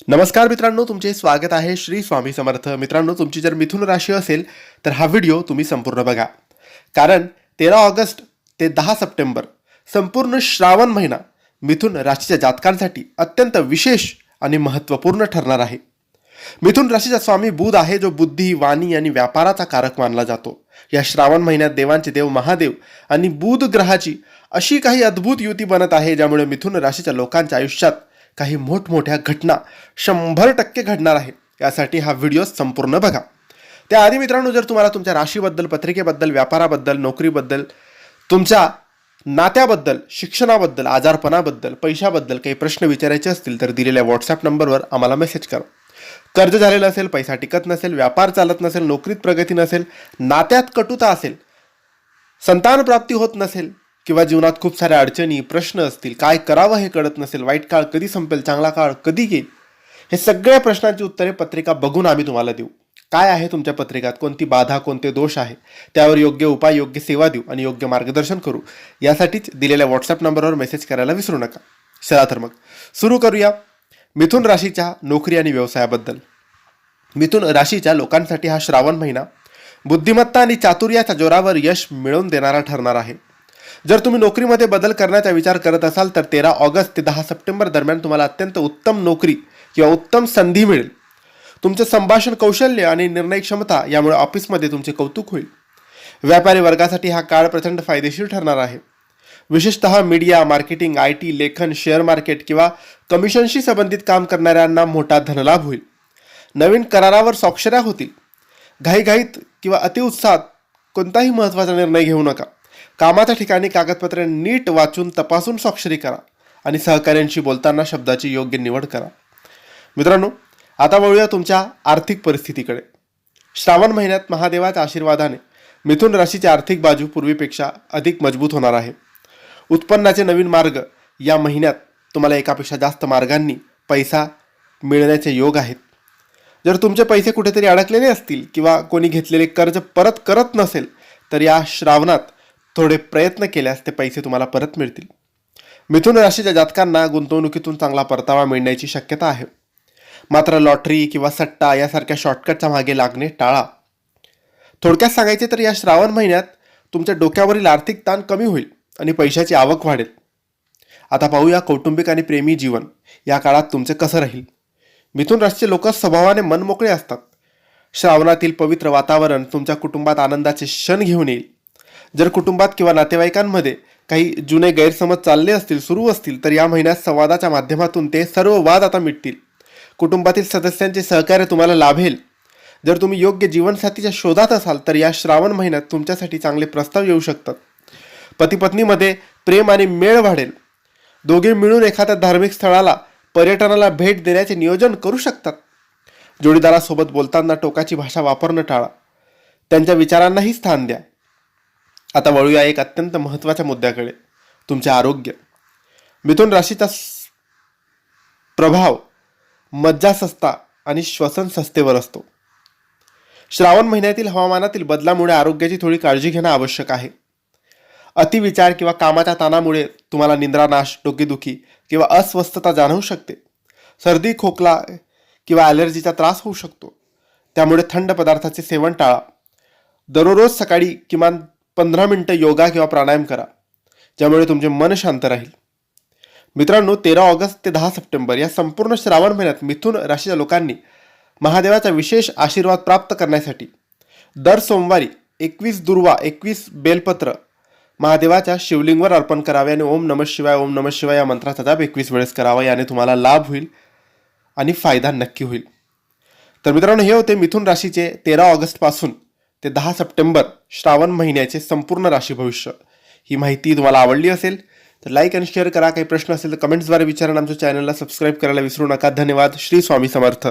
नमस्कार मित्रांनो, तुमचे स्वागत आहे श्री स्वामी समर्थ. मित्रांनो, तुमची जर मिथुन राशी असेल तर हा व्हिडिओ तुम्ही संपूर्ण बघा. कारण 13 ऑगस्ट ते 10 सप्टेंबर संपूर्ण श्रावण महिना मिथुन राशीच्या जातकांसाठी अत्यंत विशेष आणि महत्त्वपूर्ण ठरणार आहे. मिथुन राशीचा स्वामी बुध आहे, जो बुद्धी, वाणी आणि व्यापाराचा कारक मानला जातो. या श्रावण महिन्यात देवांचे देव महादेव आणि बुध ग्रहाची अशी काही अद्भुत युती बनत आहे, ज्यामुळे मिथुन राशीच्या लोकांच्या आयुष्यात काही मोठमोठ्या घटना 100% घडणार आहे. यासाठी हा व्हिडिओ संपूर्ण बघा. त्याआधी मित्रांनो, जर तुम्हाला तुमच्या राशीबद्दल, पत्रिकेबद्दल, व्यापाराबद्दल, नोकरीबद्दल, तुमच्या नात्याबद्दल, शिक्षणाबद्दल, आजारपणाबद्दल, पैशाबद्दल काही प्रश्न विचारायचे असतील तर दिलेल्या व्हॉट्सॲप नंबरवर आम्हाला मेसेज करा. कर्ज झालेलं असेल, पैसा टिकत नसेल, व्यापार चालत नसेल, नोकरीत प्रगती नसेल, नात्यात कटुता असेल, संतान प्राप्ती होत नसेल किंवा जीवनात खूप साऱ्या अडचणी, प्रश्न असतील, काय करावं हे कळत नसेल, वाईट काळ कधी संपेल, चांगला काळ कधी येईल, हे सगळ्या प्रश्नांची उत्तरे पत्रिका बघून आम्ही तुम्हाला देऊ. काय आहे तुमच्या पत्रिकात, कोणती बाधा, कोणते दोष आहे, त्यावर योग्य उपाय, योग्य सेवा देऊ आणि योग्य मार्गदर्शन करू. यासाठीच दिलेल्या व्हॉट्सॲप नंबरवर मेसेज करायला विसरू नका. चला तर मग सुरू करूया मिथुन राशीच्या नोकरी आणि व्यवसायाबद्दल. मिथुन राशीच्या लोकांसाठी हा श्रावण महिना बुद्धिमत्ता आणि चातुर्याच्या जोरावर यश मिळवून देणारा ठरणार आहे. जर तुम्ही नोकरीमध्ये बदल करण्याचा विचार करत असाल तर 13 ऑगस्ट ते 10 सप्टेंबर दरम्यान तुम्हाला अत्यंत उत्तम नोकरी किंवा उत्तम संधी मिळेल. तुमचे संभाषण कौशल्य आणि निर्णय क्षमता यामुळे ऑफिसमध्ये तुमचे कौतुक होईल. व्यापारी वर्गासाठी हा काळ प्रचंड फायदेशीर ठरणार आहे. विशेषतः मीडिया, मार्केटिंग, IT, लेखन, शेअर मार्केट किंवा कमिशनशी संबंधित काम करणाऱ्यांना मोठा धनलाभ होईल. नवीन करारावर स्वाक्षऱ्या होतील. घाईघाईत किंवा अतिउत्साहात कोणताही महत्त्वाचा निर्णय घेऊ नका. कामाच्या ठिकाणी कागदपत्रे नीट वाचून तपासून स्वाक्षरी करा आणि सहकाऱ्यांशी बोलताना शब्दाची योग्य निवड करा. मित्रांनो, आता वळूया तुमच्या आर्थिक परिस्थितीकडे. श्रावण महिन्यात महादेवाच्या आशीर्वादाने मिथुन राशीची आर्थिक बाजू पूर्वीपेक्षा अधिक मजबूत होणार आहे. उत्पन्नाचे नवीन मार्ग या महिन्यात तुम्हाला एकापेक्षा जास्त मार्गांनी पैसा मिळण्याचे योग आहेत. जर तुमचे पैसे कुठेतरी अडकलेले असतील किंवा कोणी घेतलेले कर्ज परत करत नसेल तर या श्रावणात थोडे प्रयत्न केल्यास ते पैसे तुम्हाला परत मिळतील. मिथुन राशीच्या जातकांना गुंतवणुकीतून चांगला परतावा मिळण्याची शक्यता आहे. मात्र लॉटरी किंवा सट्टा यासारख्या शॉर्टकटच्या मागे लागणे टाळा. थोडक्यात सांगायचे तर या श्रावण महिन्यात तुमच्या डोक्यावरील आर्थिक ताण कमी होईल आणि पैशाची आवक वाढेल. आता पाहूया कौटुंबिक आणि प्रेमी जीवन या काळात तुमचे कसं राहील. मिथुन राशीचे लोक स्वभावाने मनमोकळे असतात. श्रावणातील पवित्र वातावरण तुमच्या कुटुंबात आनंदाचे क्षण घेऊन येईल. जर कुटुंबात किंवा नातेवाईकांमध्ये काही जुने गैरसमज चालले असतील, सुरू असतील, तर या महिन्यात संवादाच्या माध्यमातून ते सर्व वाद आता मिटतील. कुटुंबातील सदस्यांचे सहकार्य तुम्हाला लाभेल. जर तुम्ही योग्य जीवनसाथीच्या शोधात असाल तर या श्रावण महिन्यात तुमच्यासाठी चांगले प्रस्ताव येऊ शकतात. पती पत्नीमध्ये प्रेम आणि मेळ वाढेल. दोघे मिळून एखाद्या धार्मिक स्थळाला, पर्यटनाला भेट देण्याचे नियोजन करू शकतात. जोडीदारासोबत बोलताना टोकाची भाषा वापरणं टाळा. त्यांच्या विचारांनाही स्थान द्या. आता वळूया एक अत्यंत महत्त्वाच्या मुद्द्याकडे, तुमचे आरोग्य. मिथुन राशीचा प्रभाव मज्जासंस्था आणि श्वसन संस्थेवर असतो. श्रावण महिन्यातील हवामानातील बदलामुळे आरोग्याची थोडी काळजी घेणं आवश्यक आहे. अतिविचार किंवा कामाच्या ताणामुळे तुम्हाला निद्रानाश, डोकेदुखी किंवा अस्वस्थता जाणवू शकते. सर्दी, खोकला किंवा ॲलर्जीचा त्रास होऊ शकतो. त्यामुळे थंड पदार्थाचे सेवन टाळा. दररोज सकाळी किमान 15 मिनिटं योगा किंवा प्राणायाम करा, ज्यामुळे तुमचे मन शांत राहील. मित्रांनो, 13 ऑगस्ट ते 10 सप्टेंबर या संपूर्ण श्रावण महिन्यात मिथुन राशीच्या लोकांनी महादेवाचा विशेष आशीर्वाद प्राप्त करण्यासाठी दर सोमवारी 21 दुर्वा, 21 बेलपत्र महादेवाच्या शिवलिंगवर अर्पण करावे आणि ओम नमः शिवाय, ओम नमः शिवाय या मंत्राचा जाप 21 वेळेस करावा. याने तुम्हाला लाभ होईल आणि फायदा नक्की होईल. तर मित्रांनो, हे होते मिथुन राशीचे 13 ऑगस्टपासून ते 10 सप्टेंबर श्रावण महिन्याचे संपूर्ण राशी भविष्य. ही माहिती तुम्हाला आवडली असेल तर लाईक आणि शेअर करा. काही प्रश्न असेल तर कमेंट्सद्वारे विचारा. आमच्या चॅनलला सबस्क्राईब करायला विसरू नका. धन्यवाद. श्री स्वामी समर्थ.